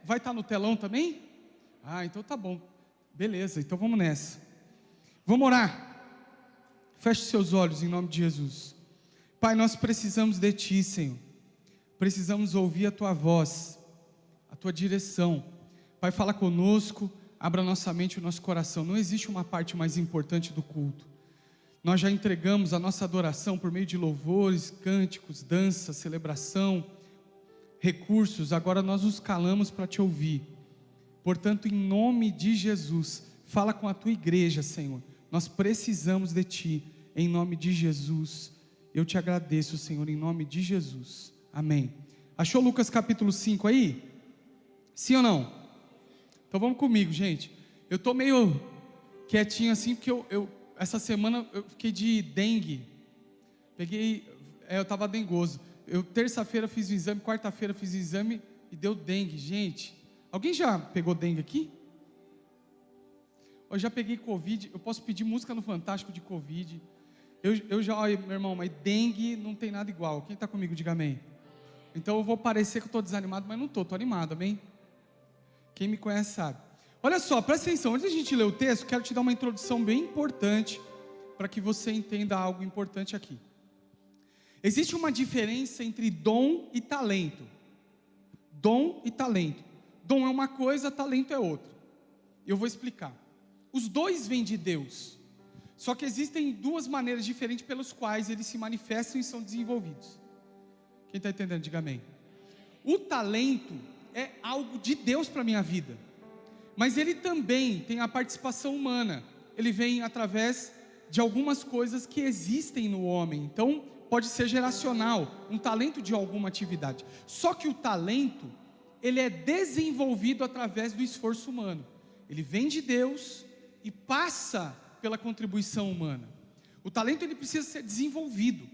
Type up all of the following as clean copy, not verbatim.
Vai estar no telão também? Ah, então tá bom. Beleza, então vamos nessa. Vamos orar. Feche seus olhos em nome de Jesus. Pai, nós precisamos de Ti, Senhor. Precisamos ouvir a Tua voz, a Tua direção. Pai, fala conosco, abra nossa mente e o nosso coração. Não existe uma parte mais importante do culto. Nós já entregamos a nossa adoração por meio de louvores, cânticos, dança, celebração, recursos. Agora nós nos calamos para Te ouvir. Portanto, em nome de Jesus, fala com a Tua igreja, Senhor. Nós precisamos de Ti, em nome de Jesus. Eu Te agradeço, Senhor, em nome de Jesus. Amém. Achou Lucas capítulo 5 aí? Sim ou não? Então vamos comigo, gente. Eu estou meio quietinho assim, porque essa semana eu fiquei de dengue. Eu estava dengoso. Terça-feira fiz o exame, quarta-feira fiz o exame e deu dengue, gente. Alguém já pegou dengue aqui? Eu já peguei Covid. Eu posso pedir música no Fantástico de Covid. Eu já, olha, meu irmão, mas dengue não tem nada igual. Quem está comigo, diga amém. Então eu vou parecer que eu estou desanimado, mas não estou animado, amém? Quem me conhece sabe. Olha só, presta atenção, antes da gente ler o texto, quero te dar uma introdução bem importante, para que você entenda algo importante aqui. Existe uma diferença entre dom e talento. Dom e talento. Dom é uma coisa, talento é outra. Eu vou explicar. Os dois vêm de Deus. Só que existem duas maneiras diferentes pelas quais eles se manifestam e são desenvolvidos. Quem está entendendo, diga amém. O talento é algo de Deus para a minha vida. Mas ele também tem a participação humana. Ele vem através de algumas coisas que existem no homem. Então, pode ser geracional, um talento de alguma atividade. Só que o talento, ele é desenvolvido através do esforço humano. Ele vem de Deus e passa pela contribuição humana. O talento, ele precisa ser desenvolvido.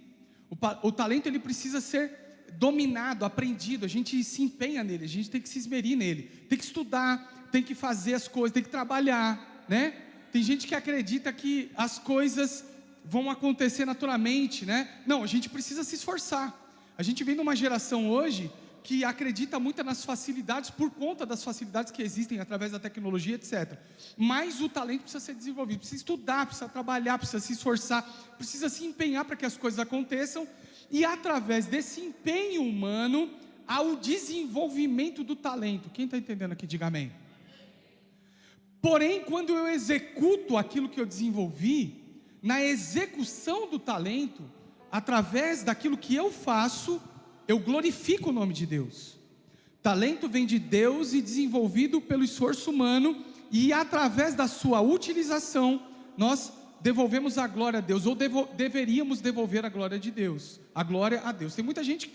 O talento, ele precisa ser dominado, aprendido. A gente se empenha nele, a gente tem que se esmerir nele. Tem que estudar, tem que fazer as coisas, tem que trabalhar, né? Tem gente que acredita que as coisas vão acontecer naturalmente, né? Não, a gente precisa se esforçar. A gente vem numa geração hoje que acredita muito nas facilidades por conta das facilidades que existem através da tecnologia, etc. Mas o talento precisa ser desenvolvido, precisa estudar, precisa trabalhar, precisa se esforçar, precisa se empenhar para que as coisas aconteçam. E através desse empenho humano, há o desenvolvimento do talento. Quem está entendendo aqui, diga amém. Porém, quando eu executo aquilo que eu desenvolvi, na execução do talento, através daquilo que eu faço, eu glorifico o nome de Deus. Talento vem de Deus e desenvolvido pelo esforço humano, e através da sua utilização, nós devolvemos a glória a Deus, ou deveríamos devolver a glória de Deus, a glória a Deus. Tem muita gente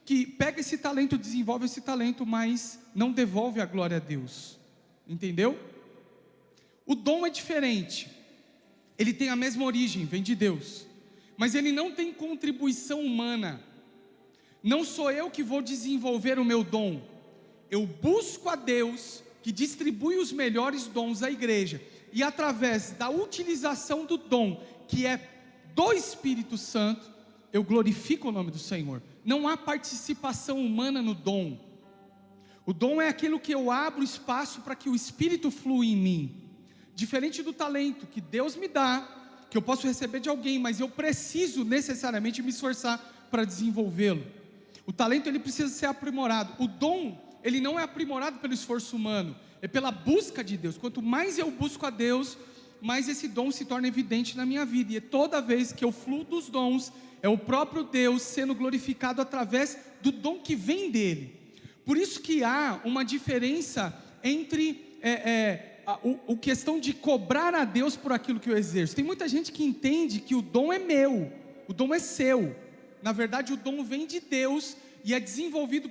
que pega esse talento, desenvolve esse talento, mas não devolve a glória a Deus. Entendeu? O dom é diferente. Ele tem a mesma origem, vem de Deus, mas ele não tem contribuição humana. Não sou eu que vou desenvolver o meu dom. Eu busco a Deus, que distribui os melhores dons à igreja, e através da utilização do dom, que é do Espírito Santo, eu glorifico o nome do Senhor. Não há participação humana no dom. O dom é aquilo que eu abro espaço para que o Espírito flua em mim. Diferente do talento que Deus me dá, que eu posso receber de alguém, mas eu preciso necessariamente me esforçar para desenvolvê-lo. O talento, ele precisa ser aprimorado. O dom, ele não é aprimorado pelo esforço humano, é pela busca de Deus. Quanto mais eu busco a Deus, mais esse dom se torna evidente na minha vida. E toda vez que eu fluo dos dons, é o próprio Deus sendo glorificado através do dom que vem dele. Por isso que há uma diferença entre a questão de cobrar a Deus por aquilo que eu exerço. Tem muita gente que entende que o dom é meu, o dom é seu. Na verdade, o dom vem de Deus e é desenvolvido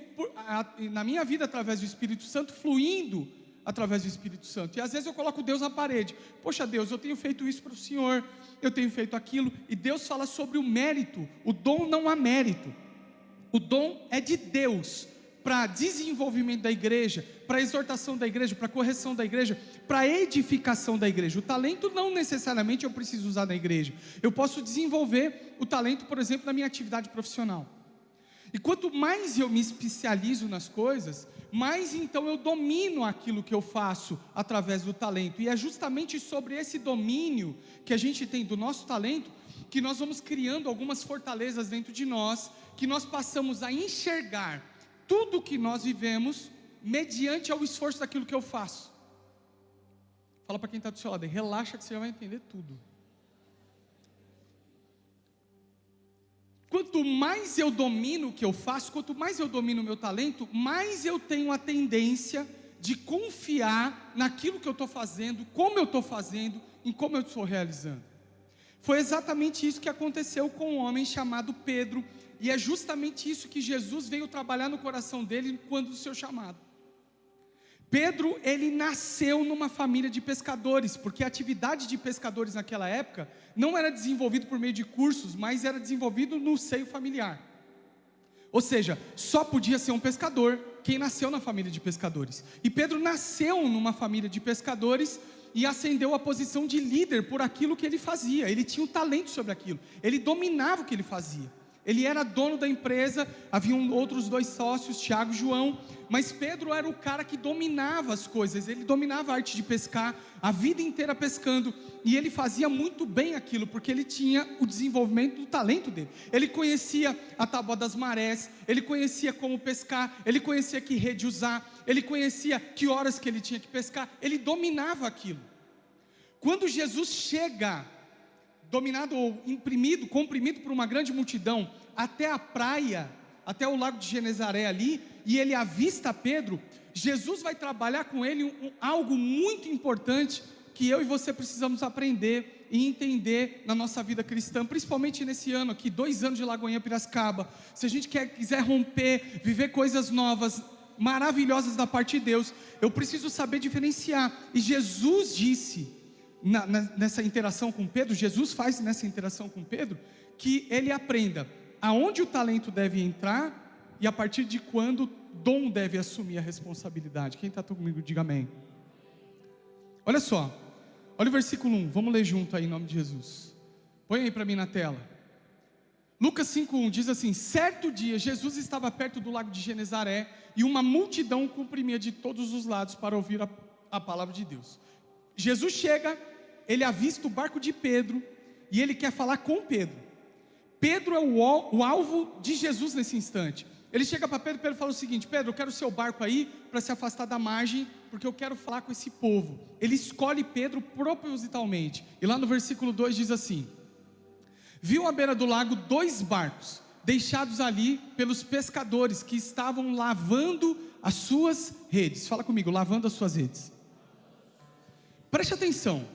na minha vida através do Espírito Santo, fluindo através do Espírito Santo. E às vezes eu coloco Deus na parede. Poxa Deus, eu tenho feito isso para o Senhor, eu tenho feito aquilo. E Deus fala sobre o mérito. O dom não há mérito. O dom é de Deus, para desenvolvimento da igreja, para exortação da igreja, para correção da igreja, para edificação da igreja. O talento não necessariamente eu preciso usar na igreja. Eu posso desenvolver o talento, por exemplo, na minha atividade profissional. E quanto mais eu me especializo nas coisas, mais então eu domino aquilo que eu faço através do talento. E é justamente sobre esse domínio que a gente tem do nosso talento, que nós vamos criando algumas fortalezas dentro de nós, que nós passamos a enxergar tudo que nós vivemos mediante ao esforço daquilo que eu faço. Fala para quem está do seu lado, relaxa que você já vai entender tudo. Quanto mais eu domino o que eu faço, quanto mais eu domino o meu talento, mais eu tenho a tendência de confiar naquilo que eu estou fazendo, como eu estou fazendo, em como eu estou realizando. Foi exatamente isso que aconteceu com um homem chamado Pedro, e é justamente isso que Jesus veio trabalhar no coração dele quando do seu chamado. Pedro, ele nasceu numa família de pescadores, porque a atividade de pescadores naquela época não era desenvolvida por meio de cursos, mas era desenvolvido no seio familiar. Ou seja, só podia ser um pescador quem nasceu na família de pescadores. E Pedro nasceu numa família de pescadores e ascendeu à posição de líder por aquilo que ele fazia. Ele tinha um talento sobre aquilo, ele dominava o que ele fazia. Ele era dono da empresa, haviam outros 2 sócios, Tiago e João, mas Pedro era o cara que dominava as coisas, ele dominava a arte de pescar, a vida inteira pescando, e ele fazia muito bem aquilo, porque ele tinha o desenvolvimento do talento dele. Ele conhecia a tábua das marés, ele conhecia como pescar, ele conhecia que rede usar, ele conhecia que horas que ele tinha que pescar, ele dominava aquilo. Quando Jesus chega, dominado ou comprimido por uma grande multidão, até a praia, até o lago de Genezaré ali, e ele avista Pedro, Jesus vai trabalhar com ele algo muito importante, que eu e você precisamos aprender e entender na nossa vida cristã, principalmente nesse ano aqui, 2 anos de Lagoinha Piracicaba. Se a gente quiser romper, viver coisas novas, maravilhosas da parte de Deus, eu preciso saber diferenciar. E Jesus disse, nessa interação com Pedro, Jesus faz nessa interação com Pedro, que ele aprenda aonde o talento deve entrar e a partir de quando o dom deve assumir a responsabilidade. Quem está comigo, diga amém. Olha só, olha o versículo 1, vamos ler junto aí em nome de Jesus. Põe aí para mim na tela. Lucas 5:1 diz assim: certo dia Jesus estava perto do lago de Genezaré e uma multidão o comprimia de todos os lados para ouvir a palavra de Deus. Jesus chega, ele avista o barco de Pedro e ele quer falar com Pedro. Pedro é o alvo de Jesus nesse instante. Ele chega para Pedro, Pedro fala o seguinte: Pedro, eu quero o seu barco aí para se afastar da margem, porque eu quero falar com esse povo. Ele escolhe Pedro propositalmente. E lá no versículo 2 diz assim: viu à beira do lago 2 barcos, deixados ali pelos pescadores que estavam lavando as suas redes. Fala comigo, lavando as suas redes. Preste atenção.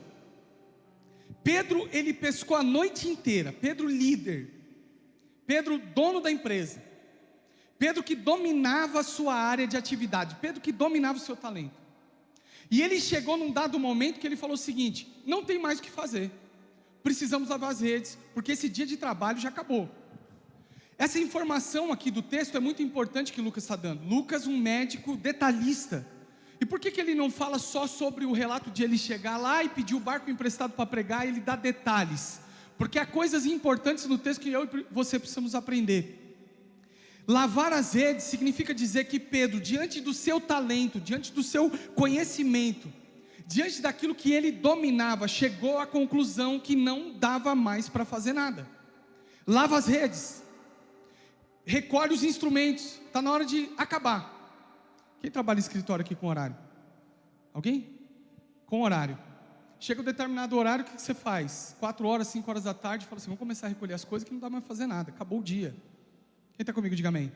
Pedro, ele pescou a noite inteira. Pedro líder, Pedro dono da empresa, Pedro que dominava a sua área de atividade, Pedro que dominava o seu talento. E ele chegou num dado momento que ele falou o seguinte: não tem mais o que fazer, precisamos lavar as redes, porque esse dia de trabalho já acabou. Essa informação aqui do texto é muito importante que Lucas está dando. Lucas, um médico detalhista. E por que ele não fala só sobre o relato de ele chegar lá e pedir o barco emprestado para pregar? Ele dá detalhes, porque há coisas importantes no texto que eu e você precisamos aprender. Lavar as redes significa dizer que Pedro, diante do seu talento, diante do seu conhecimento, diante daquilo que ele dominava, chegou à conclusão que não dava mais para fazer nada. Lava as redes, recolhe os instrumentos, está na hora de acabar. Quem trabalha em escritório aqui com horário? Alguém? Com horário. Chega um determinado horário, o que você faz? 4 horas, 5 horas da tarde, fala assim: vamos começar a recolher as coisas que não dá mais para fazer nada, acabou o dia. Quem está comigo, diga amém.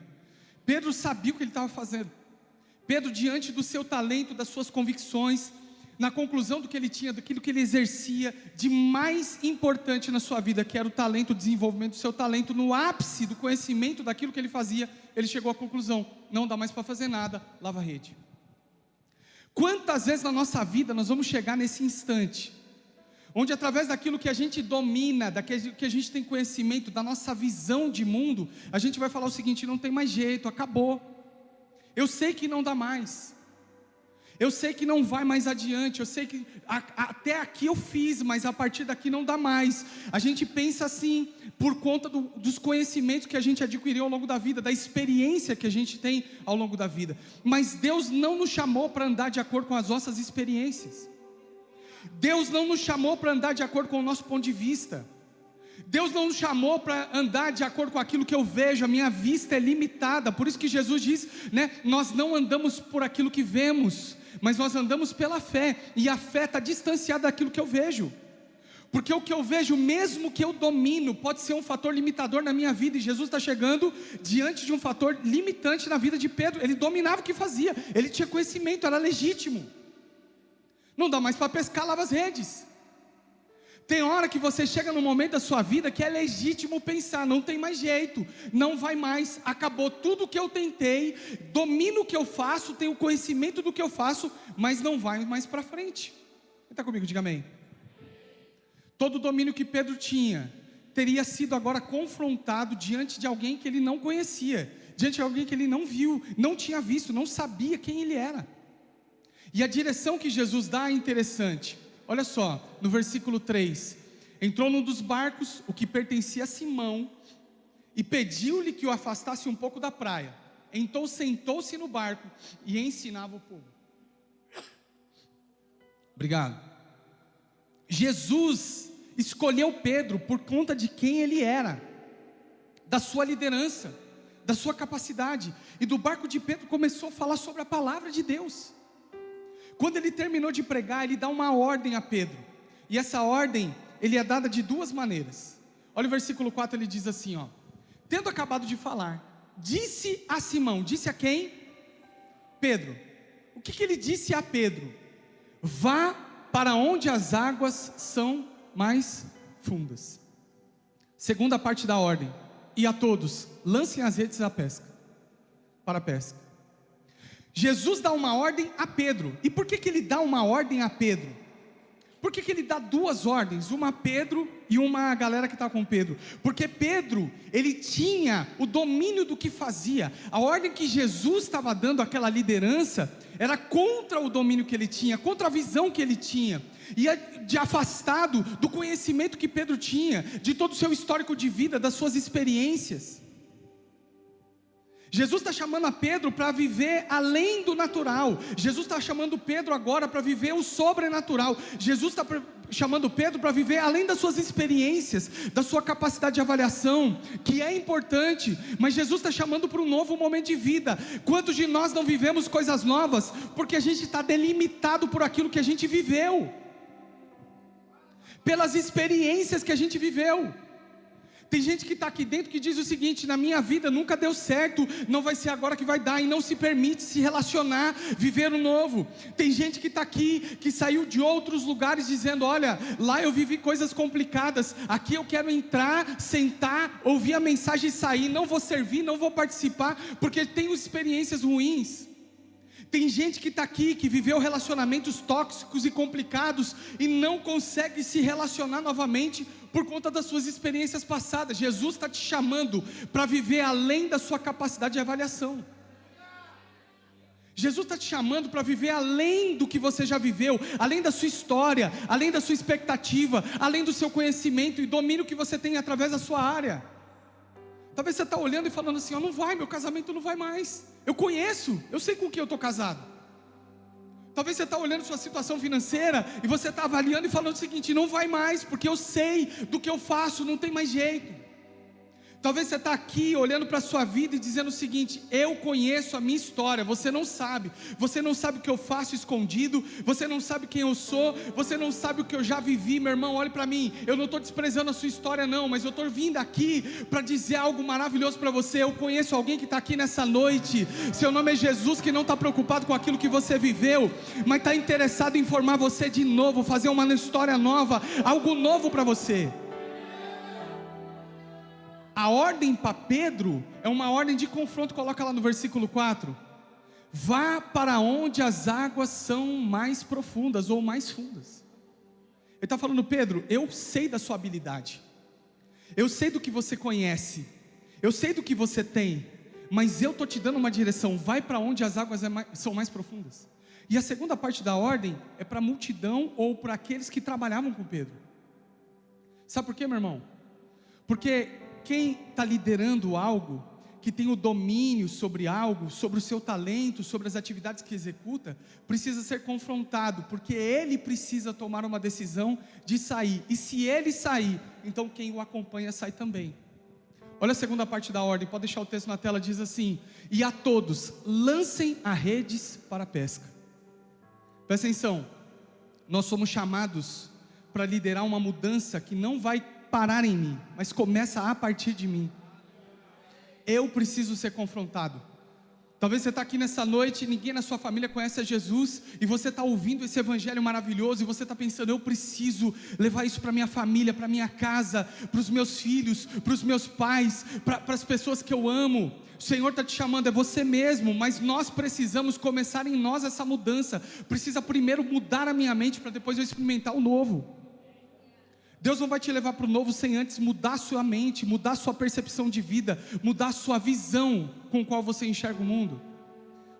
Pedro sabia o que ele estava fazendo. Pedro, diante do seu talento, das suas convicções, na conclusão do que ele tinha, daquilo que ele exercia de mais importante na sua vida, que era o talento, o desenvolvimento do seu talento, no ápice do conhecimento daquilo que ele fazia, ele chegou à conclusão: não dá mais para fazer nada, lava a rede. Quantas vezes na nossa vida nós vamos chegar nesse instante, onde através daquilo que a gente domina, daquilo que a gente tem conhecimento, da nossa visão de mundo, a gente vai falar o seguinte: não tem mais jeito, acabou, eu sei que não dá mais. Eu sei que não vai mais adiante, eu sei que até aqui eu fiz, mas a partir daqui não dá mais. A gente pensa assim, por conta dos conhecimentos que a gente adquiriu ao longo da vida, da experiência que a gente tem ao longo da vida. Mas Deus não nos chamou para andar de acordo com as nossas experiências. Deus não nos chamou para andar de acordo com o nosso ponto de vista. Deus não nos chamou para andar de acordo com aquilo que eu vejo. A minha vista é limitada. Por isso que Jesus diz, né? Nós não andamos por aquilo que vemos, mas nós andamos pela fé. E a fé está distanciada daquilo que eu vejo. Porque o que eu vejo, mesmo que eu domino, pode ser um fator limitador na minha vida. E Jesus está chegando diante de um fator limitante na vida de Pedro. Ele dominava o que fazia, ele tinha conhecimento, era legítimo. Não dá mais para pescar, lava as redes. Tem hora que você chega num momento da sua vida que é legítimo pensar, não tem mais jeito, não vai mais, acabou tudo que eu tentei, domino o que eu faço, tenho conhecimento do que eu faço, mas não vai mais para frente. Quem está comigo, diga amém. Todo o domínio que Pedro tinha, teria sido agora confrontado diante de alguém que ele não conhecia, diante de alguém que ele não viu, não tinha visto, não sabia quem ele era. E a direção que Jesus dá é interessante. Olha só, no versículo 3, entrou num dos barcos, o que pertencia a Simão, e pediu-lhe que o afastasse um pouco da praia. Então sentou-se no barco e ensinava o povo. Obrigado. Jesus escolheu Pedro por conta de quem ele era, da sua liderança, da sua capacidade, e do barco de Pedro começou a falar sobre a palavra de Deus. Quando ele terminou de pregar, ele dá uma ordem a Pedro, e essa ordem, ele é dada de duas maneiras. Olha o versículo 4, ele diz assim, ó: tendo acabado de falar, disse a Simão, disse a quem? Pedro. O que ele disse a Pedro? Vá para onde as águas são mais fundas. Segunda parte da ordem, e a todos, lancem as redes para a pesca. Jesus dá uma ordem a Pedro. E por que ele dá uma ordem a Pedro? Por que ele dá duas ordens? Uma a Pedro e uma a galera que está com Pedro. Porque Pedro, ele tinha o domínio do que fazia. A ordem que Jesus estava dando àquela liderança era contra o domínio que ele tinha, contra a visão que ele tinha, e de afastado do conhecimento que Pedro tinha, de todo o seu histórico de vida, das suas experiências. Jesus está chamando a Pedro para viver além do natural. Jesus está chamando Pedro agora para viver o sobrenatural. Jesus está chamando Pedro para viver além das suas experiências, da sua capacidade de avaliação, que é importante, mas Jesus está chamando para um novo momento de vida. Quantos de nós não vivemos coisas novas, porque a gente está delimitado por aquilo que a gente viveu, pelas experiências que a gente viveu. Tem gente que está aqui dentro que diz o seguinte: na minha vida nunca deu certo, não vai ser agora que vai dar, e não se permite se relacionar, viver o novo. Tem gente que está aqui, que saiu de outros lugares dizendo: olha, lá eu vivi coisas complicadas, aqui eu quero entrar, sentar, ouvir a mensagem e sair, não vou servir, não vou participar, porque tenho experiências ruins. Tem gente que está aqui, que viveu relacionamentos tóxicos e complicados, e não consegue se relacionar novamente, por conta das suas experiências passadas. Jesus está te chamando para viver além da sua capacidade de avaliação. Jesus está te chamando para viver além do que você já viveu, além da sua história, além da sua expectativa, além do seu conhecimento e domínio que você tem através da sua área. Talvez você está olhando e falando assim: não vai, meu casamento não vai mais. Eu conheço, eu sei com quem eu estou casado. Talvez você está olhando sua situação financeira e você está avaliando e falando o seguinte: não vai mais, porque eu sei do que eu faço, não tem mais jeito. Talvez você está aqui olhando para a sua vida e dizendo o seguinte: eu conheço a minha história, você não sabe o que eu faço escondido, você não sabe quem eu sou, você não sabe o que eu já vivi. Meu irmão, olhe para mim, eu não estou desprezando a sua história não, mas eu estou vindo aqui para dizer algo maravilhoso para você. Eu conheço alguém que está aqui nessa noite, seu nome é Jesus, que não está preocupado com aquilo que você viveu, mas está interessado em formar você de novo, fazer uma história nova, algo novo para você. A ordem para Pedro é uma ordem de confronto. Coloca lá no versículo 4: vá para onde as águas são mais profundas ou mais fundas. Ele está falando: Pedro, eu sei da sua habilidade, eu sei do que você conhece, eu sei do que você tem, mas eu estou te dando uma direção. Vai para onde as águas são mais profundas. E a segunda parte da ordem é para a multidão ou para aqueles que trabalhavam com Pedro. Sabe por quê, meu irmão? Porque quem está liderando algo, que tem o domínio sobre algo, sobre o seu talento, sobre as atividades que executa, precisa ser confrontado, porque ele precisa tomar uma decisão de sair. E se ele sair, então quem o acompanha sai também. Olha a segunda parte da ordem, pode deixar o texto na tela, diz assim: e a todos, lancem as redes para a pesca. Presta atenção, nós somos chamados para liderar uma mudança que não vai parar em mim, mas começa a partir de mim. Eu preciso ser confrontado. Talvez você está aqui nessa noite e ninguém na sua família conhece a Jesus, e você está ouvindo esse evangelho maravilhoso, e você está pensando: eu preciso levar isso para minha família, para minha casa, para os meus filhos, para os meus pais, para as pessoas que eu amo. O Senhor está te chamando, é você mesmo, mas nós precisamos começar em nós essa mudança. Precisa primeiro mudar a minha mente, para depois eu experimentar o novo. Deus não vai te levar para o novo sem antes mudar a sua mente, mudar a sua percepção de vida, mudar a sua visão com a qual você enxerga o mundo.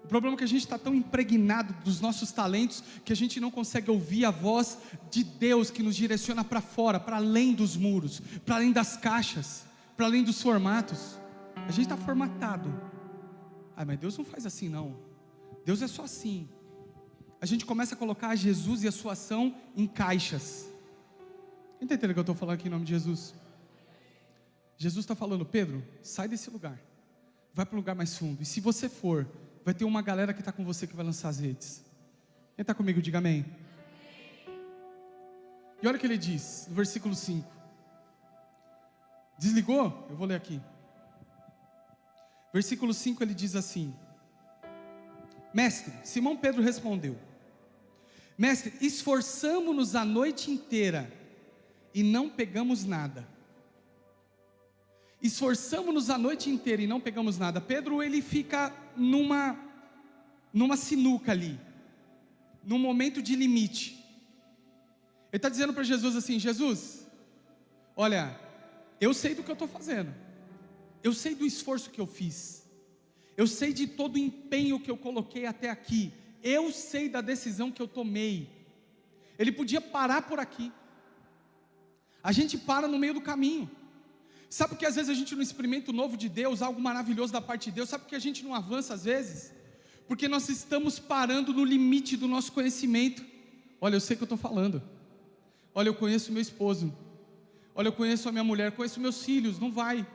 O problema é que a gente está tão impregnado dos nossos talentos, que a gente não consegue ouvir a voz de Deus que nos direciona para fora, para além dos muros, para além das caixas, para além dos formatos. A gente está formatado. Mas Deus não faz assim não. Deus é só assim. A gente começa a colocar Jesus e a sua ação em caixas. Quem está entendendo o que eu estou falando aqui em nome de Jesus? Jesus está falando: Pedro, sai desse lugar, vai para um lugar mais fundo. E se você for, vai ter uma galera que está com você que vai lançar as redes. Quem está comigo, diga amém. E olha o que ele diz no versículo 5. Desligou? Eu vou ler aqui. Versículo 5 ele diz assim: Mestre, Simão Pedro respondeu: Mestre, esforçamo-nos a noite inteira e não pegamos nada. Esforçamo-nos a noite inteira e não pegamos nada. Pedro, ele fica numa sinuca ali, num momento de limite. Ele está dizendo para Jesus assim: Jesus, olha, eu sei do que eu estou fazendo, eu sei do esforço que eu fiz, eu sei de todo o empenho que eu coloquei até aqui, eu sei da decisão que eu tomei. Ele podia parar por aqui. A gente para no meio do caminho. Sabe por que às vezes a gente não experimenta o novo de Deus, algo maravilhoso da parte de Deus? Sabe por que a gente não avança às vezes? Porque nós estamos parando no limite do nosso conhecimento. Olha, eu sei o que eu estou falando. Olha, eu conheço meu esposo. Olha, eu conheço a minha mulher, conheço meus filhos, não vai.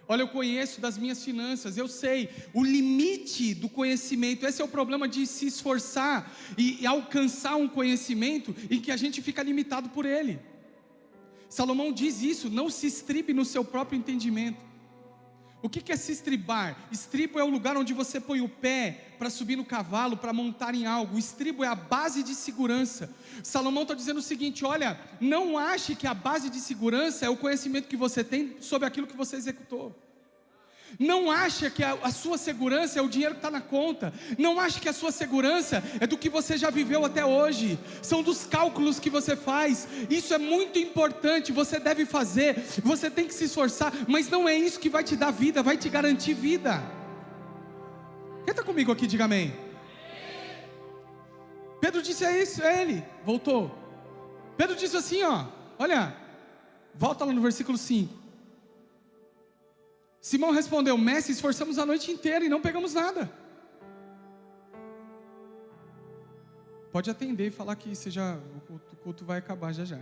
Olha, eu conheço das minhas finanças, eu sei. O limite do conhecimento, esse é o problema de se esforçar e alcançar um conhecimento em que a gente fica limitado por ele. Salomão diz isso: não se estribe no seu próprio entendimento. O que é se estribar? Estribo é o lugar onde você põe o pé para subir no cavalo, para montar em algo. O estribo é a base de segurança. Salomão está dizendo o seguinte: olha, não ache que a base de segurança é o conhecimento que você tem sobre aquilo que você executou. Não ache que a sua segurança é o dinheiro que está na conta. Não ache que a sua segurança é do que você já viveu até hoje. São dos cálculos que você faz. Isso é muito importante, você deve fazer, você tem que se esforçar, mas não é isso que vai te dar vida, vai te garantir vida. Quem está comigo aqui, diga amém. Pedro disse: é isso, é ele. Voltou. Pedro disse assim, ó, olha, volta lá no versículo 5. Simão respondeu: Mestre, esforçamos a noite inteira e não pegamos nada. Pode atender e falar que o culto vai acabar já já.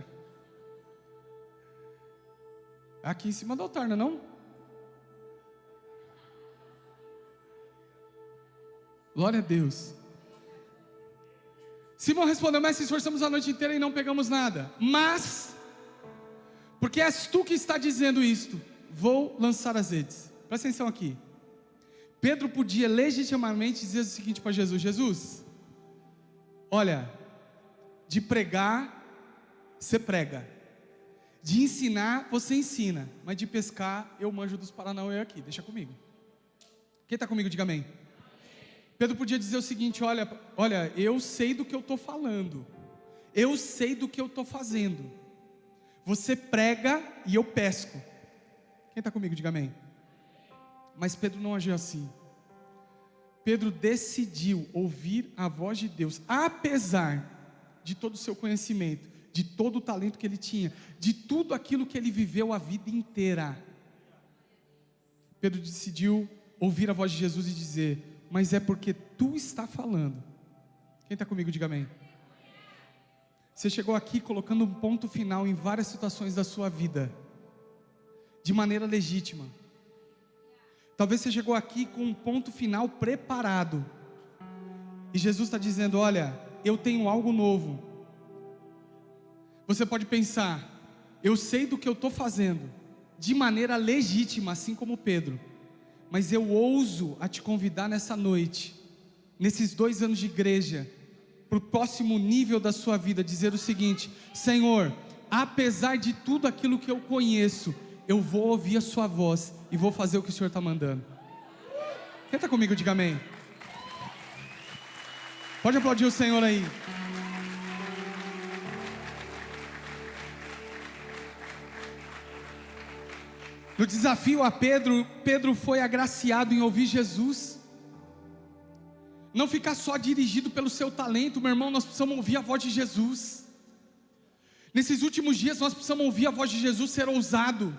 Aqui em cima do altar, não é não? Glória a Deus. Simão respondeu: Mestre, esforçamos a noite inteira e não pegamos nada. Mas, porque és tu que está dizendo isto, vou lançar as redes. Presta atenção aqui. Pedro podia legitimamente dizer o seguinte para Jesus: Jesus, olha, de pregar, você prega. De ensinar, você ensina. Mas de pescar, eu manjo dos Paranauê aqui, deixa comigo. Quem está comigo, diga amém. Pedro podia dizer o seguinte: olha, eu sei do que eu estou falando, eu sei do que eu estou fazendo. Você prega e eu pesco. Quem está comigo, diga amém. Mas Pedro não agiu assim. Pedro decidiu ouvir a voz de Deus, apesar de todo o seu conhecimento, de todo o talento que ele tinha, de tudo aquilo que ele viveu a vida inteira. Pedro decidiu ouvir a voz de Jesus e dizer: mas é porque tu está falando. Quem está comigo, diga amém. Você chegou aqui colocando um ponto final em várias situações da sua vida, de maneira legítima. Talvez você chegou aqui com um ponto final preparado, e Jesus está dizendo: olha, eu tenho algo novo. Você pode pensar: eu sei do que eu estou fazendo, de maneira legítima, assim como Pedro, mas eu ouso a te convidar nessa noite, nesses 2 anos de igreja, para o próximo nível da sua vida, dizer o seguinte: Senhor, apesar de tudo aquilo que eu conheço, eu vou ouvir a sua voz e vou fazer o que o Senhor está mandando. Quem está comigo, diga amém. Pode aplaudir o Senhor aí. No desafio a Pedro, Pedro foi agraciado em ouvir Jesus. Não ficar só dirigido pelo seu talento, meu irmão, nós precisamos ouvir a voz de Jesus. Nesses últimos dias nós precisamos ouvir a voz de Jesus, ser ousado.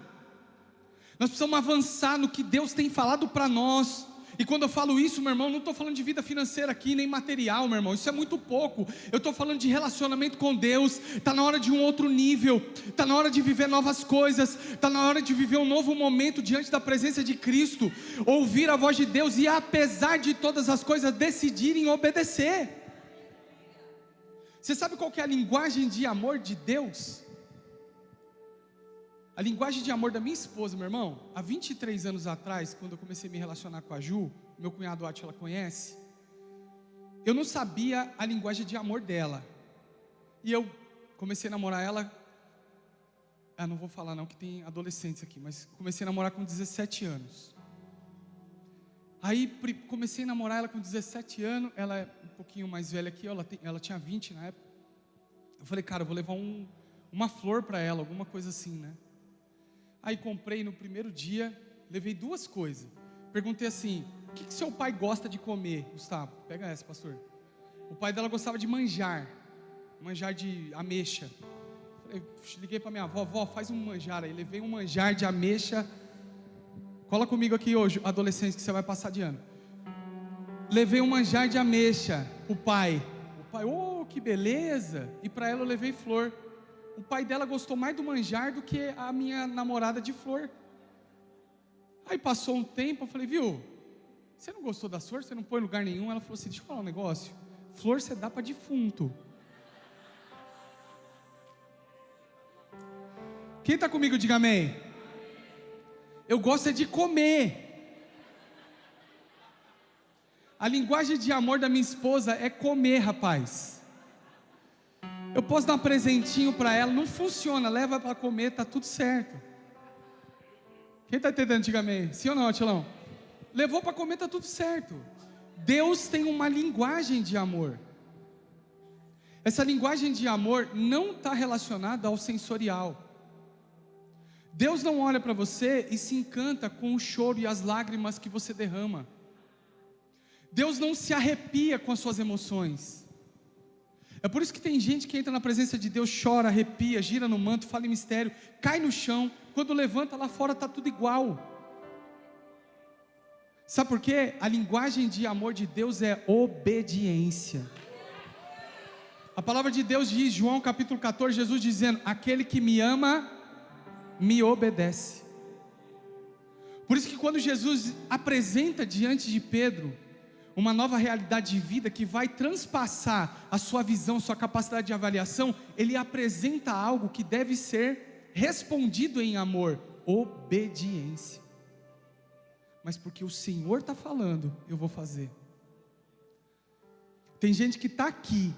Nós precisamos avançar no que Deus tem falado para nós. E quando eu falo isso, meu irmão, não estou falando de vida financeira aqui, nem material, meu irmão, isso é muito pouco. Eu estou falando de relacionamento com Deus. Está na hora de um outro nível, está na hora de viver novas coisas, está na hora de viver um novo momento diante da presença de Cristo, ouvir a voz de Deus e, apesar de todas as coisas, decidirem obedecer. Você sabe qual que é a linguagem de amor de Deus? A linguagem de amor da minha esposa, meu irmão, há 23 anos atrás, quando eu comecei a me relacionar com a Ju, meu cunhado Átila conhece, eu não sabia a linguagem de amor dela, e eu comecei a namorar ela, não vou falar não, que tem adolescentes aqui, mas comecei a namorar com 17 anos, aí comecei a namorar ela com 17 anos, ela é um pouquinho mais velha que eu, ela tinha 20 na época, eu falei, cara, eu vou levar uma flor para ela, alguma coisa assim, né? Aí comprei no primeiro dia, levei 2 coisas. Perguntei assim: o que seu pai gosta de comer, Gustavo? Pega essa, pastor. O pai dela gostava de manjar de ameixa. Liguei para minha avó: vó, faz um manjar aí. Levei um manjar de ameixa. Cola comigo aqui hoje, adolescente, que você vai passar de ano. Levei um manjar de ameixa para o pai. O pai, oh, que beleza. E para ela eu levei flor. O pai dela gostou mais do manjar do que a minha namorada de flor. Aí passou um tempo, eu falei: viu, você não gostou das flores? Você não põe em lugar nenhum? Ela falou assim: deixa eu falar um negócio, flor você dá para defunto. Quem está comigo, diga amém. Eu gosto é de comer. A linguagem de amor da minha esposa é comer, rapaz. Eu posso dar um presentinho para ela, não funciona, leva para comer, está tudo certo. Quem está entendendo, antigamente? Sim ou não, Atilão? Levou para comer, está tudo certo. Deus tem uma linguagem de amor. Essa linguagem de amor não está relacionada ao sensorial. Deus não olha para você e se encanta com o choro e as lágrimas que você derrama. Deus não se arrepia com as suas emoções. É por isso que tem gente que entra na presença de Deus, chora, arrepia, gira no manto, fala em mistério, cai no chão, quando levanta lá fora está tudo igual. Sabe por quê? A linguagem de amor de Deus é obediência. A palavra de Deus diz, João capítulo 14, Jesus dizendo: aquele que me ama, me obedece. Por isso que quando Jesus apresenta diante de Pedro uma nova realidade de vida que vai transpassar a sua visão, sua capacidade de avaliação, ele apresenta algo que deve ser respondido em amor: obediência. Mas porque o Senhor está falando, eu vou fazer. Tem gente que está aqui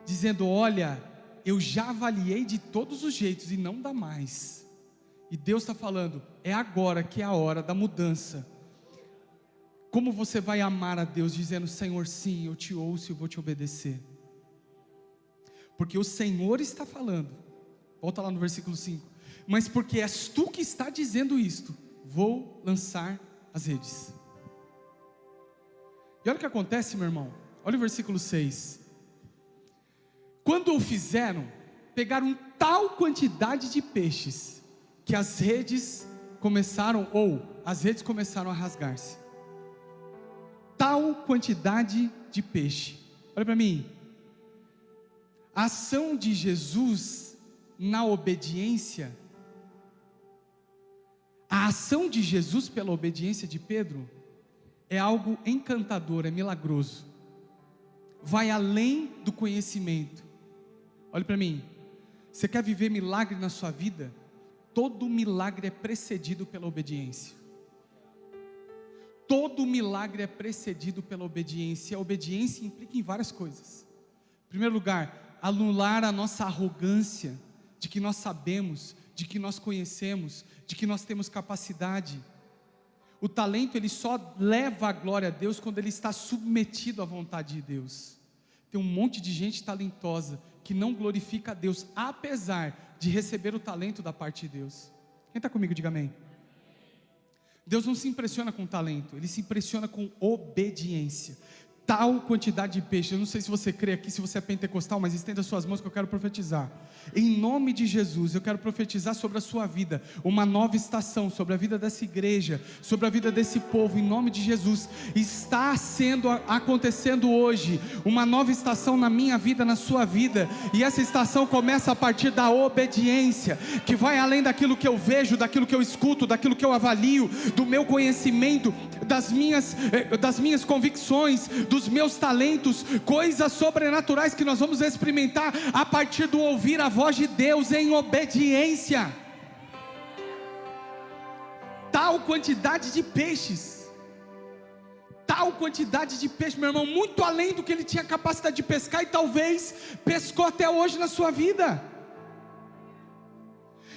dizendo: olha, eu já avaliei de todos os jeitos e não dá mais. E Deus está falando: é agora que é a hora da mudança. Como você vai amar a Deus dizendo: Senhor, sim, eu te ouço e vou te obedecer? Porque o Senhor está falando. Volta lá no versículo 5. Mas porque és tu que está dizendo isto, vou lançar as redes. E olha o que acontece, meu irmão. Olha o versículo 6. Quando o fizeram, pegaram tal quantidade de peixes, que as redes começaram a rasgar-se. Tal quantidade de peixe. Olha para mim. A ação de Jesus na obediência, a ação de Jesus pela obediência de Pedro, é algo encantador, é milagroso. Vai além do conhecimento. Olha para mim. Você quer viver milagre na sua vida? Todo milagre é precedido pela obediência. Todo milagre é precedido pela obediência. A obediência implica em várias coisas. Em primeiro lugar, anular a nossa arrogância de que nós sabemos, de que nós conhecemos, de que nós temos capacidade. O talento, ele só leva a glória a Deus quando ele está submetido à vontade de Deus. Tem um monte de gente talentosa que não glorifica a Deus, apesar de receber o talento da parte de Deus. Quem está comigo, diga amém. Deus não se impressiona com talento, Ele se impressiona com obediência. Tal quantidade de peixe, eu não sei se você crê aqui, se você é pentecostal, mas estenda suas mãos que eu quero profetizar. Em nome de Jesus, eu quero profetizar sobre a sua vida, uma nova estação, sobre a vida dessa igreja, sobre a vida desse povo, em nome de Jesus. Está acontecendo hoje, uma nova estação na minha vida, na sua vida, e essa estação começa a partir da obediência, que vai além daquilo que eu vejo, daquilo que eu escuto, daquilo que eu avalio, do meu conhecimento, das minhas convicções, dos meus talentos, coisas sobrenaturais que nós vamos experimentar a partir do ouvir a voz de Deus em obediência. Tal quantidade de peixes, meu irmão, muito além do que ele tinha capacidade de pescar, e talvez pescou até hoje na sua vida.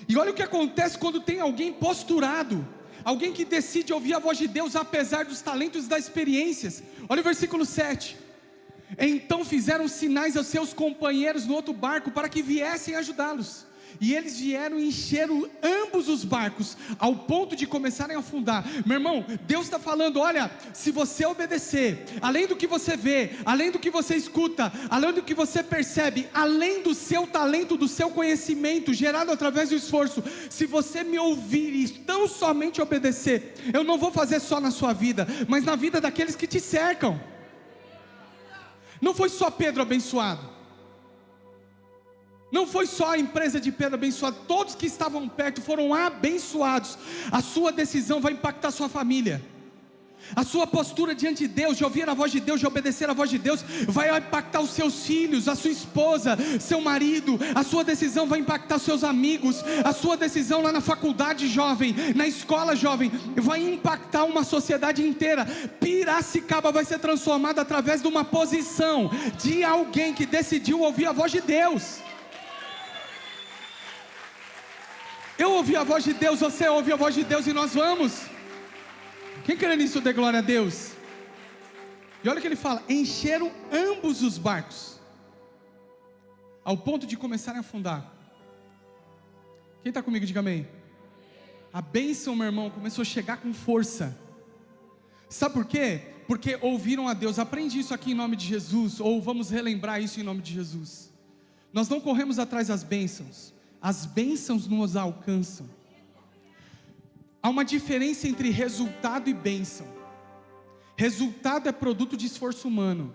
E olha o que acontece quando tem alguém posturado, alguém que decide ouvir a voz de Deus apesar dos talentos e das experiências. Olha o versículo 7. Então fizeram sinais aos seus companheiros no outro barco para que viessem ajudá-los. E eles vieram e encheram ambos os barcos, ao ponto de começarem a afundar. Meu irmão, Deus está falando, olha, se você obedecer, além do que você vê, além do que você escuta, além do que você percebe, além do seu talento, do seu conhecimento, gerado através do esforço, se você me ouvir e tão somente obedecer, eu não vou fazer só na sua vida, mas na vida daqueles que te cercam. Não foi só Pedro abençoado, não foi só a empresa de Pedro abençoada, todos que estavam perto foram abençoados. A sua decisão vai impactar a sua família, a sua postura diante de Deus, de ouvir a voz de Deus, de obedecer a voz de Deus, vai impactar os seus filhos, a sua esposa, seu marido. A sua decisão vai impactar os seus amigos, a sua decisão lá na faculdade, jovem, na escola, jovem, vai impactar uma sociedade inteira. Piracicaba vai ser transformada através de uma posição, de alguém que decidiu ouvir a voz de Deus. Eu ouvi a voz de Deus, você ouve a voz de Deus, e nós vamos. Quem crê nisso, dê glória a Deus. E olha o que ele fala: encheram ambos os barcos, ao ponto de começarem a afundar. Quem está comigo, diga amém. A bênção, meu irmão, começou a chegar com força. Sabe por quê? Porque ouviram a Deus. Aprende isso aqui em nome de Jesus, ou vamos relembrar isso em nome de Jesus. Nós não corremos atrás das bênçãos, as bênçãos nos alcançam. Há uma diferença entre resultado e bênção. Resultado é produto de esforço humano.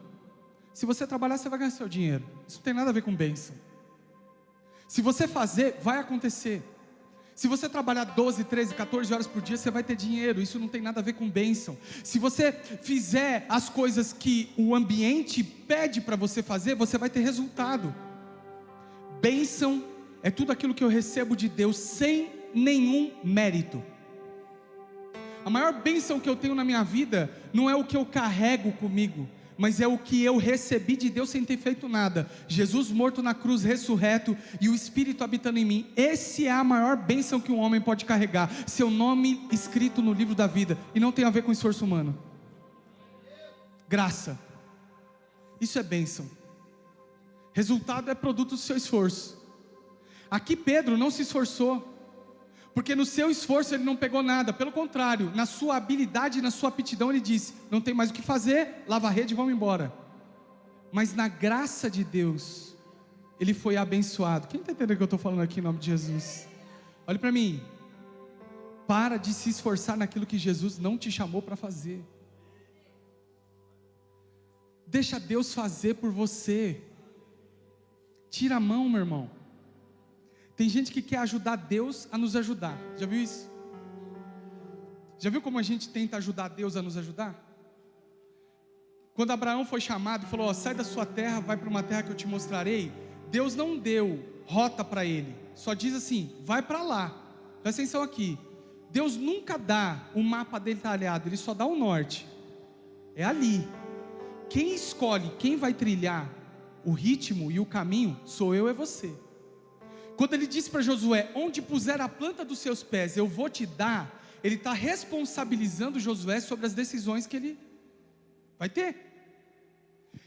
Se você trabalhar, você vai ganhar seu dinheiro. Isso não tem nada a ver com bênção. Se você fazer, vai acontecer. Se você trabalhar 12, 13, 14 horas por dia, você vai ter dinheiro. Isso não tem nada a ver com bênção. Se você fizer as coisas que o ambiente pede para você fazer, você vai ter resultado. Bênção é tudo aquilo que eu recebo de Deus sem nenhum mérito. A maior bênção que eu tenho na minha vida não é o que eu carrego comigo, mas é o que eu recebi de Deus sem ter feito nada. Jesus morto na cruz, ressurreto, e o Espírito habitando em mim. Essa é a maior bênção que um homem pode carregar. Seu nome escrito no livro da vida, e não tem a ver com esforço humano. Graça. Isso é bênção. Resultado é produto do seu esforço. Aqui Pedro não se esforçou. Porque no seu esforço ele não pegou nada, pelo contrário, na sua habilidade e na sua aptidão ele disse: não tem mais o que fazer, lava a rede e vamos embora. Mas na graça de Deus, ele foi abençoado. Quem está entendendo o que eu estou falando aqui em nome de Jesus? Olhe para mim. Para de se esforçar naquilo que Jesus não te chamou para fazer. Deixa Deus fazer por você. Tira a mão, meu irmão. Tem gente que quer ajudar Deus a nos ajudar. Já viu isso? Já viu como a gente tenta ajudar Deus a nos ajudar? Quando Abraão foi chamado e falou: ó, sai da sua terra, vai para uma terra que eu te mostrarei. Deus não deu rota para ele. Só diz assim: vai para lá. Presta atenção aqui. Deus nunca dá um mapa detalhado, Ele só dá o norte. É ali. Quem escolhe quem vai trilhar o ritmo e o caminho sou eu, é você. Quando Ele disse para Josué: onde puser a planta dos seus pés eu vou te dar, Ele está responsabilizando Josué sobre as decisões que ele vai ter.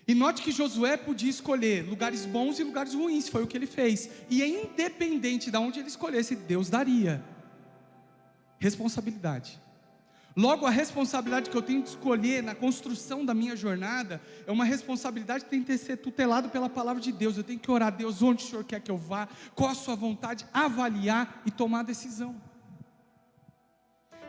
E note que Josué podia escolher lugares bons e lugares ruins, foi o que ele fez. E é independente de onde ele escolhesse, Deus daria. Responsabilidade. Logo, a responsabilidade que eu tenho de escolher na construção da minha jornada é uma responsabilidade que tem que ser tutelada pela palavra de Deus. Eu tenho que orar: Deus, onde o Senhor quer que eu vá, qual a sua vontade, avaliar e tomar a decisão.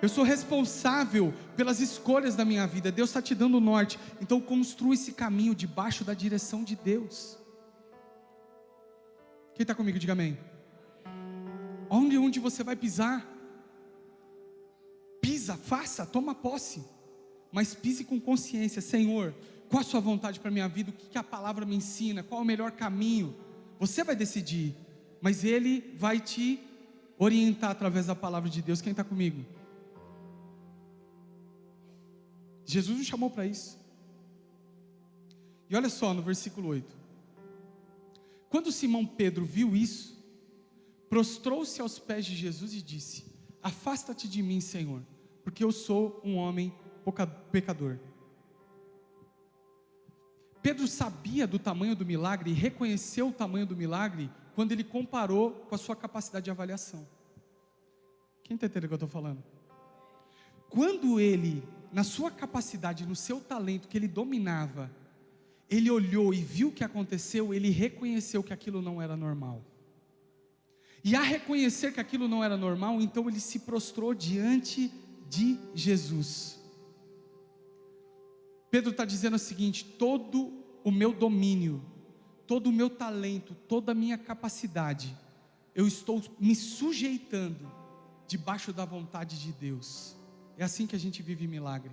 Eu sou responsável pelas escolhas da minha vida. Deus está te dando o norte, então construa esse caminho debaixo da direção de Deus. Quem está comigo, diga amém. Onde você vai pisar? Pisa, faça, toma posse, mas pise com consciência. Senhor, qual a sua vontade para a minha vida? O que a palavra me ensina? Qual é o melhor caminho? Você vai decidir, mas Ele vai te orientar através da palavra de Deus. Quem está comigo? Jesus nos chamou para isso. E olha só no versículo 8. Quando Simão Pedro viu isso, prostrou-se aos pés de Jesus e disse: afasta-te de mim, Senhor, porque eu sou um homem pecador. Pedro sabia do tamanho do milagre e reconheceu o tamanho do milagre quando ele comparou com a sua capacidade de avaliação. Quem está entendendo o que eu estou falando? Quando ele, na sua capacidade, no seu talento que ele dominava, ele olhou e viu o que aconteceu, ele reconheceu que aquilo não era normal. E a reconhecer que aquilo não era normal, então ele se prostrou diante de Jesus. Pedro está dizendo o seguinte: todo o meu domínio, todo o meu talento, toda a minha capacidade, eu estou me sujeitando debaixo da vontade de Deus. É assim que a gente vive milagre.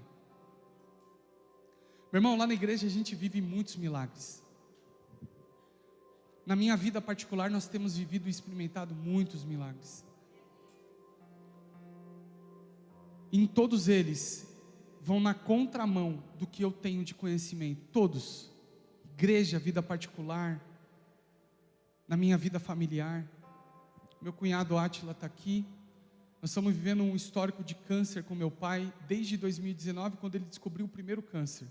Meu irmão, lá na igreja a gente vive muitos milagres. Na minha vida particular nós temos vivido e experimentado muitos milagres. Em todos eles vão na contramão do que eu tenho de conhecimento. Todos. Igreja, vida particular, na minha vida familiar. Meu cunhado Átila está aqui. Nós estamos vivendo um histórico de câncer com meu pai desde 2019, quando ele descobriu o primeiro câncer.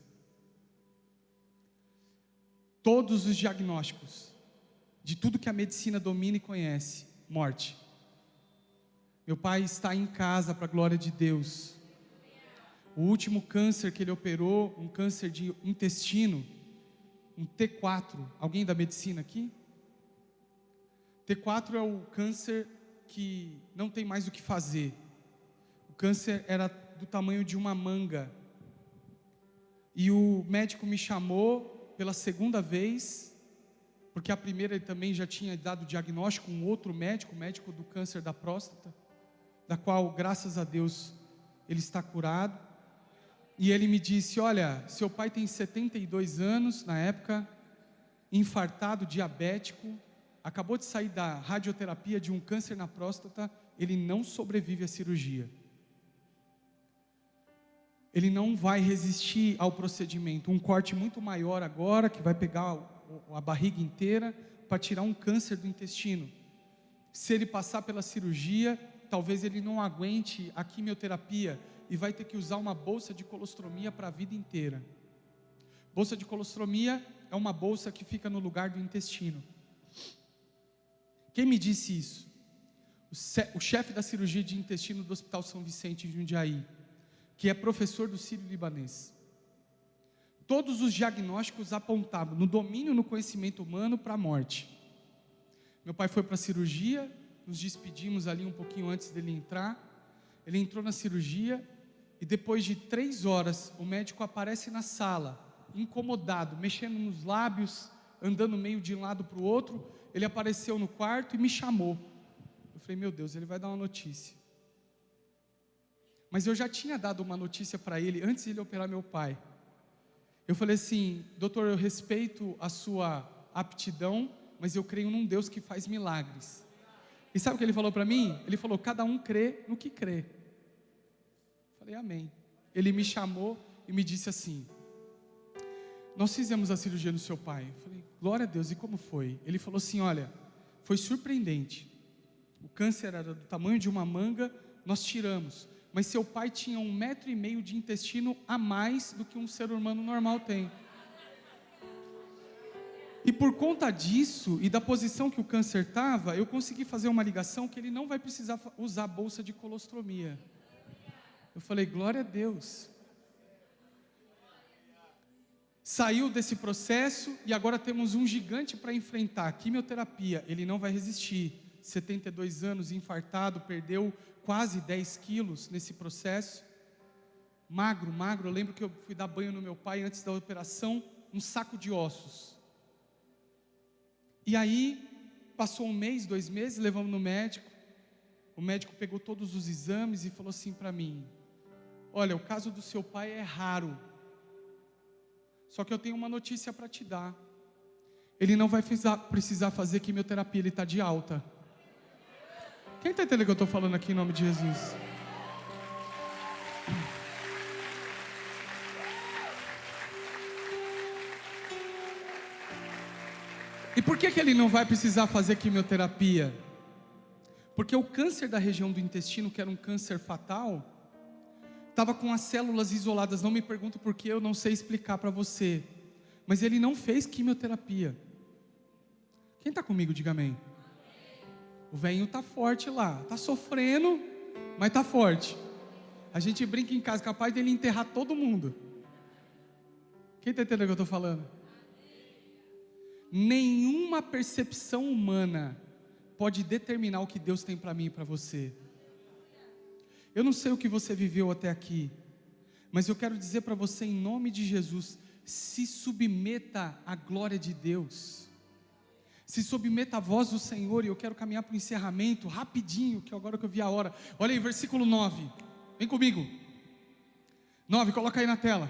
Todos os diagnósticos de tudo que a medicina domina e conhece: morte. Meu pai está em casa para a glória de Deus. O último câncer que ele operou, um câncer de intestino, um T4. Alguém da medicina aqui? T4 é o câncer que não tem mais o que fazer. O câncer era do tamanho de uma manga. E o médico me chamou pela segunda vez, porque a primeira ele também já tinha dado diagnóstico, um outro médico, o médico do câncer da próstata, da qual, graças a Deus, ele está curado. E ele me disse: olha, seu pai tem 72 anos, na época, infartado, diabético, acabou de sair da radioterapia de um câncer na próstata, ele não sobrevive à cirurgia. Ele não vai resistir ao procedimento, um corte muito maior agora, que vai pegar a barriga inteira, para tirar um câncer do intestino. Se ele passar pela cirurgia, talvez ele não aguente a quimioterapia, e vai ter que usar uma bolsa de colostromia para a vida inteira. Bolsa de colostromia é uma bolsa que fica no lugar do intestino. Quem me disse isso? o chefe da cirurgia de intestino do Hospital São Vicente em Jundiaí, que é professor do Sírio-Libanês. Todos os diagnósticos apontavam no domínio, no conhecimento humano, para a morte. Meu pai foi para a cirurgia, nos despedimos ali um pouquinho antes dele entrar. Ele entrou na cirurgia e depois de 3 horas, o médico aparece na sala, incomodado, mexendo nos lábios, andando meio de um lado para o outro. Ele apareceu no quarto e me chamou. Eu falei, meu Deus, ele vai dar uma notícia. Mas eu já tinha dado uma notícia para ele antes de ele operar meu pai. Eu falei assim, doutor, eu respeito a sua aptidão, mas eu creio num Deus que faz milagres. E sabe o que ele falou para mim? Ele falou, cada um crê no que crê. Eu falei, amém. Ele me chamou e me disse assim, nós fizemos a cirurgia no seu pai. Eu falei, glória a Deus, e como foi? Ele falou assim, olha, foi surpreendente. O câncer era do tamanho de uma manga, nós tiramos. Mas seu pai tinha 1,5 metro de intestino a mais do que um ser humano normal tem. E por conta disso, e da posição que o câncer estava, eu consegui fazer uma ligação que ele não vai precisar usar a bolsa de colostomia. Eu falei, glória a Deus. Saiu desse processo e agora temos um gigante para enfrentar, a quimioterapia. Ele não vai resistir, 72 anos, infartado, perdeu quase 10 quilos nesse processo. Magro, eu lembro que eu fui dar banho no meu pai antes da operação, um saco de ossos. E aí, passou 1 mês, 2 meses, levamos no médico. O médico pegou todos os exames e falou assim para mim, olha, o caso do seu pai é raro, só que eu tenho uma notícia para te dar. Ele não vai precisar fazer quimioterapia, ele está de alta. Quem está entendendo o que eu estou falando aqui em nome de Jesus? E por que ele não vai precisar fazer quimioterapia? Porque o câncer da região do intestino, que era um câncer fatal, estava com as células isoladas. Não me pergunto por que, eu não sei explicar para você. Mas ele não fez quimioterapia. Quem está comigo, diga amém. O velhinho está forte lá, está sofrendo, mas está forte. A gente brinca em casa, capaz dele enterrar todo mundo. Quem está entendendo o que eu estou falando? Nenhuma percepção humana pode determinar o que Deus tem para mim e para você. Eu não sei o que você viveu até aqui, mas eu quero dizer para você em nome de Jesus, se submeta à glória de Deus. Se submeta à voz do Senhor. E eu quero caminhar para o encerramento, rapidinho, que agora que eu vi a hora. Olha aí, versículo 9, vem comigo. 9, coloca aí na tela.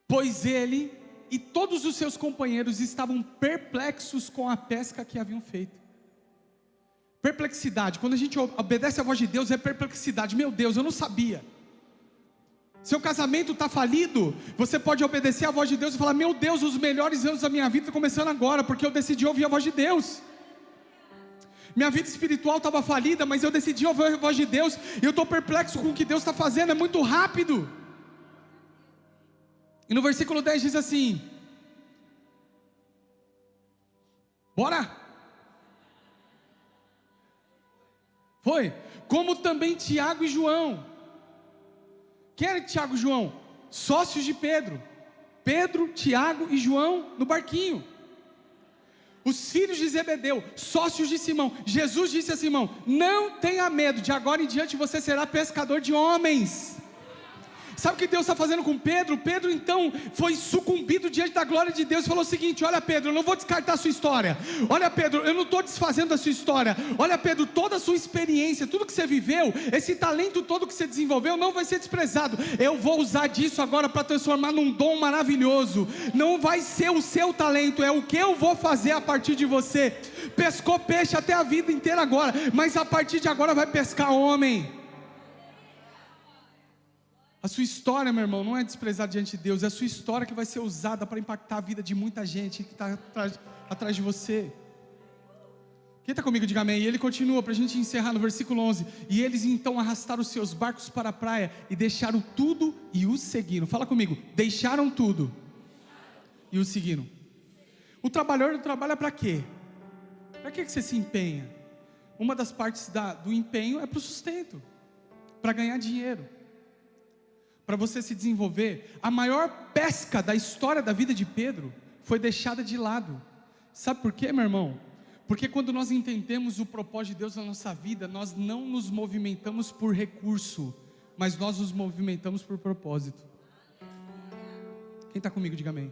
Pois ele e todos os seus companheiros estavam perplexos com a pesca que haviam feito. Perplexidade, quando a gente obedece à voz de Deus, é perplexidade. Meu Deus, eu não sabia. Seu casamento está falido, você pode obedecer à voz de Deus e falar, meu Deus, os melhores anos da minha vida estão começando agora, porque eu decidi ouvir a voz de Deus. Minha vida espiritual estava falida, mas eu decidi ouvir a voz de Deus, e eu estou perplexo com o que Deus está fazendo, é muito rápido. E no versículo 10 diz assim, bora? Foi, como também Tiago e João. Quem era Tiago e João? Sócios de Pedro. Pedro, Tiago e João no barquinho. Os filhos de Zebedeu, sócios de Simão. Jesus disse a Simão, não tenha medo, de agora em diante você será pescador de homens. Sabe o que Deus está fazendo com Pedro? Pedro então foi sucumbido diante da glória de Deus e falou o seguinte, olha Pedro, eu não vou descartar a sua história. Olha Pedro, eu não estou desfazendo a sua história. Olha Pedro, toda a sua experiência, tudo que você viveu, esse talento todo que você desenvolveu não vai ser desprezado. Eu vou usar disso agora para transformar num dom maravilhoso. Não vai ser o seu talento, é o que eu vou fazer a partir de você. Pescou peixe até a vida inteira agora, mas a partir de agora vai pescar homem. A sua história, meu irmão, não é desprezada diante de Deus. É a sua história que vai ser usada para impactar a vida de muita gente que está atrás de você. Quem está comigo, diga amém. E ele continua, para a gente encerrar no versículo 11. E eles então arrastaram os seus barcos para a praia e deixaram tudo e o seguiram. Fala comigo, deixaram tudo e o seguiram. O trabalhador trabalha para quê? Para que você se empenha? Uma das partes do empenho é para o sustento, para ganhar dinheiro, para você se desenvolver. A maior pesca da história da vida de Pedro foi deixada de lado. Sabe por quê, meu irmão? Porque quando nós entendemos o propósito de Deus na nossa vida, nós não nos movimentamos por recurso, mas nós nos movimentamos por propósito. Quem está comigo, diga amém.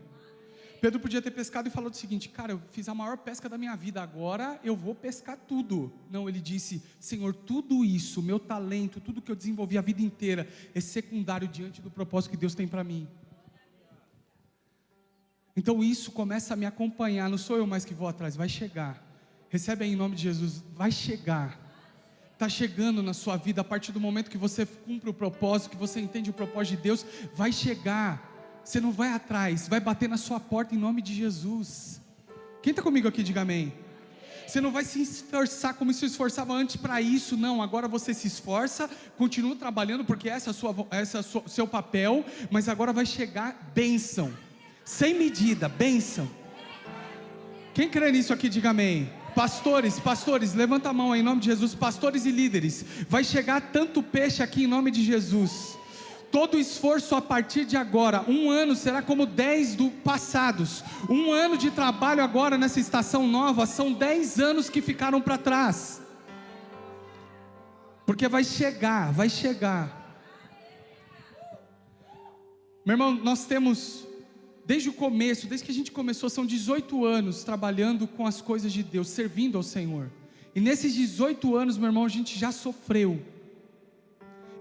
Pedro podia ter pescado e falou o seguinte: cara, eu fiz a maior pesca da minha vida, agora eu vou pescar tudo. Não, ele disse: Senhor, tudo isso, meu talento, tudo que eu desenvolvi a vida inteira, é secundário diante do propósito que Deus tem para mim. Então isso começa a me acompanhar, não sou eu mais que vou atrás, vai chegar. Recebe aí em nome de Jesus, vai chegar. Está chegando na sua vida, a partir do momento que você cumpre o propósito, que você entende o propósito de Deus, vai chegar. Você não vai atrás, vai bater na sua porta em nome de Jesus. Quem está comigo aqui, diga amém. Você não vai se esforçar como se esforçava antes para isso, não. Agora você se esforça, continua trabalhando, porque esse é o seu papel, mas agora vai chegar bênção, sem medida, bênção. Quem crê nisso aqui, diga amém. Pastores, levanta a mão aí em nome de Jesus. Pastores e líderes, vai chegar tanto peixe aqui em nome de Jesus. Todo esforço a partir de agora, 1 ano será como 10 do passados. 1 ano de trabalho agora nessa estação nova, são 10 anos que ficaram para trás. Porque vai chegar. Meu irmão, nós temos, desde o começo, desde que a gente começou, são 18 anos trabalhando com as coisas de Deus, servindo ao Senhor. E nesses 18 anos, meu irmão, a gente já sofreu.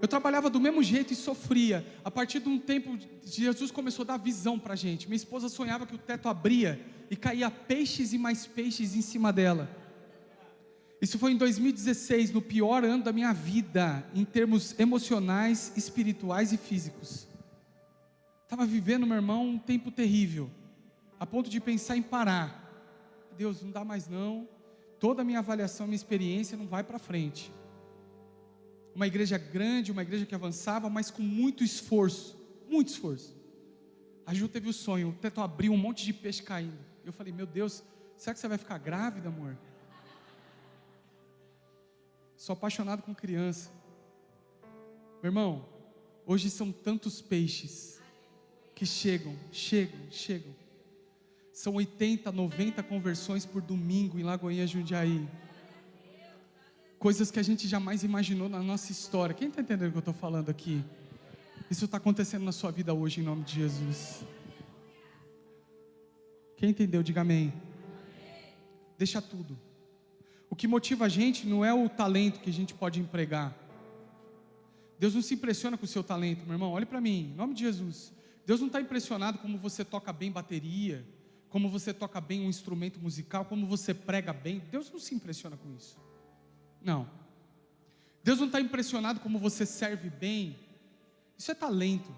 Eu trabalhava do mesmo jeito e sofria. A partir de um tempo, Jesus começou a dar visão para a gente. Minha esposa sonhava que o teto abria e caía peixes e mais peixes em cima dela. Isso foi em 2016, no pior ano da minha vida, em termos emocionais, espirituais e físicos. Estava vivendo, meu irmão, um tempo terrível, a ponto de pensar em parar. Deus, não dá mais não. Toda a minha avaliação, minha experiência não vai para frente. Uma igreja grande, uma igreja que avançava, mas com muito esforço. A Ju teve o sonho, o teto abriu, um monte de peixe caindo. Eu falei: meu Deus, será que você vai ficar grávida, amor? Sou apaixonado com criança. Meu irmão, hoje são tantos peixes que chegam. São 80, 90 conversões por domingo em Lagoinha, Jundiaí. Coisas que a gente jamais imaginou na nossa história. Quem está entendendo o que eu estou falando aqui? Isso está acontecendo na sua vida hoje, em nome de Jesus. Quem entendeu, diga amém. Deixa tudo. O que motiva a gente não é o talento que a gente pode empregar. Deus não se impressiona com o seu talento, meu irmão. Olhe para mim, em nome de Jesus. Deus não está impressionado como você toca bem bateria, como você toca bem um instrumento musical, como você prega bem. Deus não se impressiona com isso. Não. Deus não está impressionado como você serve bem. Isso é talento.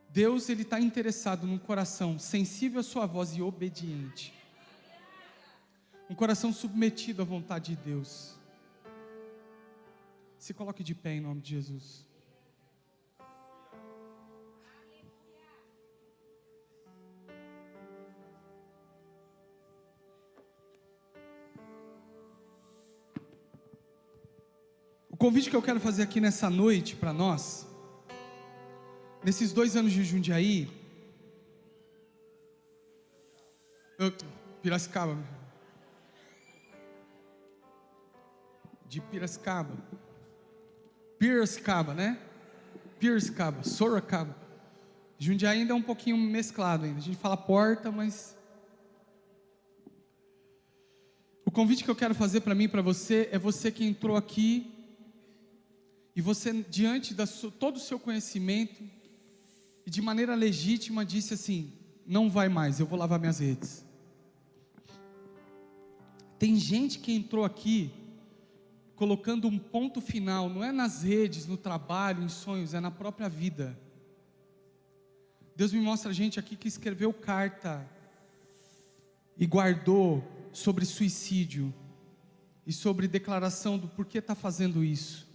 Deus, Ele está interessado num coração sensível à sua voz e obediente. Um coração submetido à vontade de Deus. Se coloque de pé em nome de Jesus. O convite que eu quero fazer aqui nessa noite para nós, nesses 2 anos de Jundiaí, Piracicaba, né? Piracicaba, Sorocaba. Jundiaí ainda é um pouquinho mesclado ainda. A gente fala porta, mas o convite que eu quero fazer para mim e para você é você que entrou aqui e você, diante de todo o seu conhecimento, e de maneira legítima, disse assim: não vai mais, eu vou lavar minhas redes. Tem gente que entrou aqui colocando um ponto final, não é nas redes, no trabalho, em sonhos, é na própria vida. Deus me mostra gente aqui que escreveu carta e guardou sobre suicídio e sobre declaração do porquê está fazendo isso.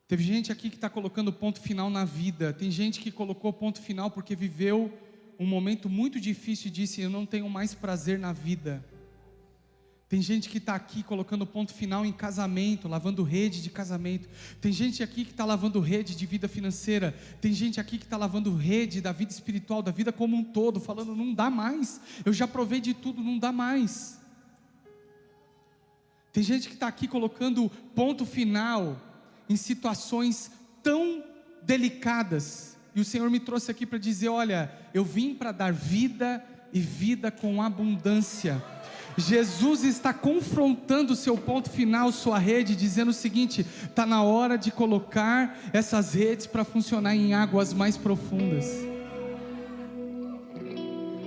Teve gente aqui que está colocando ponto final na vida. Tem gente que colocou ponto final porque viveu um momento muito difícil e disse: eu não tenho mais prazer na vida. Tem gente que está aqui colocando ponto final em casamento, lavando rede de casamento. Tem gente aqui que está lavando rede de vida financeira. Tem gente aqui que está lavando rede da vida espiritual, da vida como um todo, falando: não dá mais, eu já provei de tudo, não dá mais. Tem gente que está aqui colocando ponto final em situações tão delicadas. E o Senhor me trouxe aqui para dizer: olha, eu vim para dar vida e vida com abundância. Jesus está confrontando o seu ponto final, sua rede, dizendo o seguinte: está na hora de colocar essas redes para funcionar em águas mais profundas.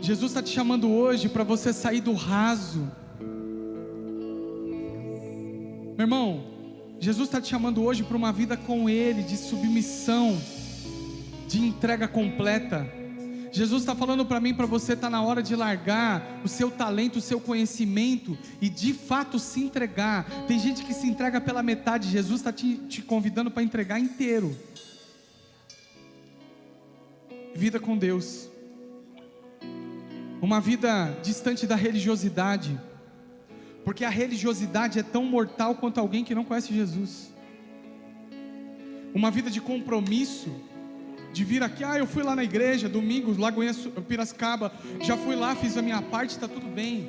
Jesus está te chamando hoje para você sair do raso. Meu irmão, Jesus está te chamando hoje para uma vida com Ele, de submissão, de entrega completa. Jesus está falando para mim, para você: está na hora de largar o seu talento, o seu conhecimento e de fato se entregar. Tem gente que se entrega pela metade. Jesus está te convidando para entregar inteiro. Vida com Deus, uma vida distante da religiosidade, porque a religiosidade é tão mortal quanto alguém que não conhece Jesus. Uma vida de compromisso, de vir aqui: eu fui lá na igreja, domingo, Lagoinha, Piracicaba, já fui lá, fiz a minha parte, está tudo bem.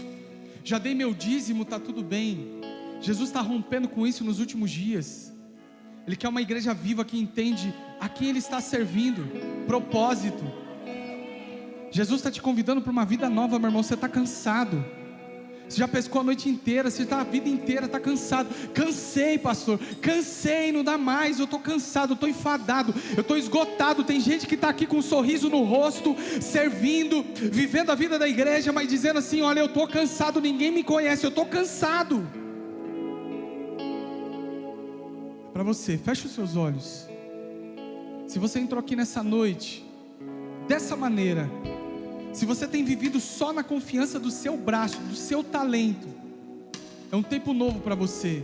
Já dei meu dízimo, está tudo bem. Jesus está rompendo com isso nos últimos dias. Ele quer uma igreja viva que entende a quem Ele está servindo, propósito. Jesus está te convidando para uma vida nova, meu irmão. Você está cansado, você já pescou a noite inteira, você está a vida inteira, está cansado. Cansei, pastor, cansei, não dá mais, eu estou cansado, eu estou enfadado, eu estou esgotado. Tem gente que está aqui com um sorriso no rosto, servindo, vivendo a vida da igreja, mas dizendo assim: olha, eu estou cansado, ninguém me conhece, eu estou cansado. Para você, fecha os seus olhos. Se você entrou aqui nessa noite dessa maneira, se você tem vivido só na confiança do seu braço, do seu talento, é um tempo novo para você.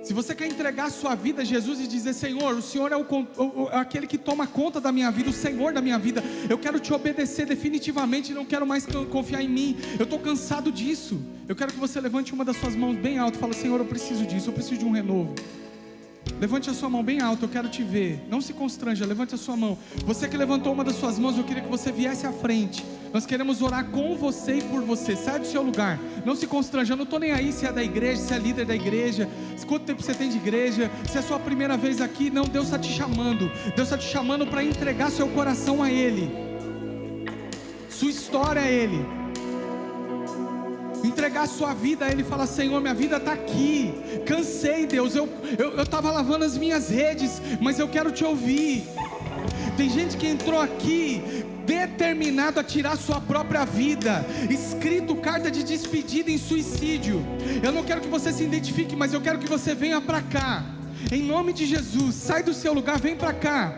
Se você quer entregar a sua vida a Jesus e dizer: Senhor, o Senhor é aquele que toma conta da minha vida, o Senhor da minha vida, eu quero te obedecer definitivamente, não quero mais confiar em mim, eu estou cansado disso. Eu quero que você levante uma das suas mãos bem alto e fale: Senhor, eu preciso disso, eu preciso de um renovo. Levante a sua mão bem alta, eu quero te ver. Não se constranja, levante a sua mão. Você que levantou uma das suas mãos, eu queria que você viesse à frente. Nós queremos orar com você e por você. Sai do seu lugar, não se constranja. Eu não estou nem aí se é da igreja, se é líder da igreja, quanto tempo você tem de igreja, se é a sua primeira vez aqui. Não, Deus está te chamando. Deus está te chamando para entregar seu coração a Ele, sua história a Ele, entregar a sua vida a Ele. Fala: Senhor, minha vida está aqui, cansei, Deus, eu estava lavando as minhas redes, mas eu quero te ouvir. Tem gente que entrou aqui determinado a tirar sua própria vida, escrito carta de despedida em suicídio. Eu não quero que você se identifique, mas eu quero que você venha para cá, em nome de Jesus. Sai do seu lugar, vem para cá.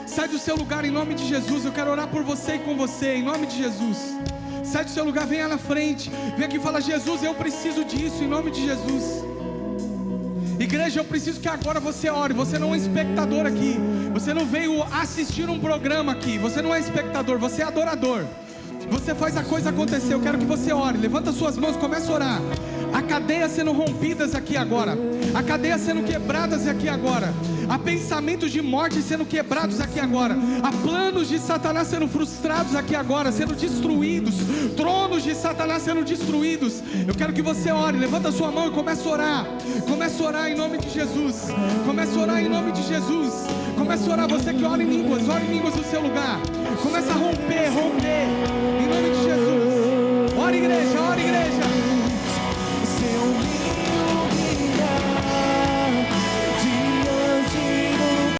Sai do seu lugar em nome de Jesus. Eu quero orar por você e com você em nome de Jesus. Sai do seu lugar, venha na frente, vem aqui e fala: Jesus, eu preciso disso em nome de Jesus. Igreja, eu preciso que agora você ore. Você não é um espectador aqui, você não veio assistir um programa aqui, você não é espectador, você é adorador. Você faz a coisa acontecer. Eu quero que você ore, levanta suas mãos, comece a orar. Há cadeias sendo rompidas aqui agora, há cadeias sendo quebradas aqui agora, há pensamentos de morte sendo quebrados aqui agora, há planos de Satanás sendo frustrados aqui agora, sendo destruídos, tronos de Satanás sendo destruídos. Eu quero que você ore, levanta sua mão e comece a orar. Comece a orar em nome de Jesus. Comece a orar em nome de Jesus. Comece a orar, você que ora em línguas no seu lugar. Comece a romper em nome de Jesus. Ora igreja, ora igreja.